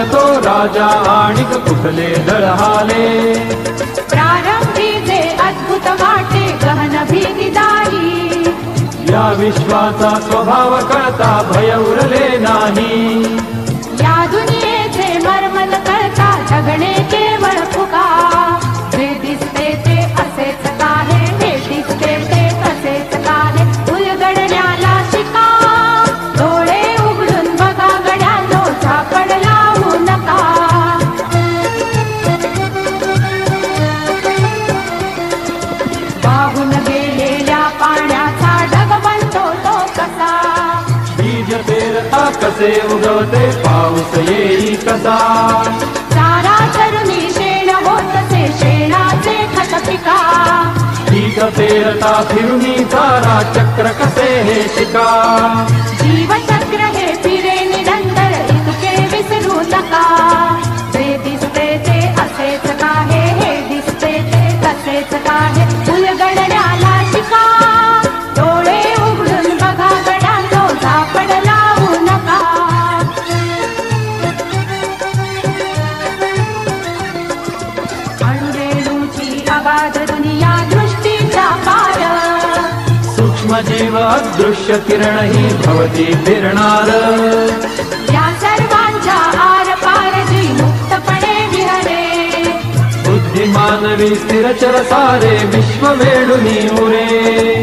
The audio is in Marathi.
तो राजा आणिक कुठले दळहाले. प्रारंभी जे अद्भुत वाटे गहन भीतीदायी, या विश्वाचा स्वभाव कळता भय उरले नाही. या दुनियेचे मर्म न कळता जगणे केवळ फुका. जे दिसते ते असेच काहे, हे दिसते ते तसेच काहे, उलगडण्याला शिका. डोळे उघडून बघा गड्यांनो, झापड लावू नका. वाहून गेलेल्या पाण्याचा ढग बनतो तो कसा. बीज पेरता कसे उगवते पाऊस येई कसा. चारा चरुणी शेण होतसे शेणाचे खत पिका. बीज पेरता फिरुनी चारा चक्र कसे हे शिका. जीवचक्र हे फिरे निरंतर, इतके विसरू नका. जे दिसते ते असेच काहे, हे दिसते ते तसेच काहे, उलगडण्याला शिका. डोळे उघडून बघा गड्यांनो, झापड लावू नका. अणुरेणूची अगाध दुनिया दृष्टीचा पार. सूक्ष्म जीव अदृश्य किरण ही भवती फिरणार. या सर्वांच्या आर पार जी मुक्तपणे विहरे. बुद्धिमानवी स्थिरचर सारे विश्व वेडुनी उरे.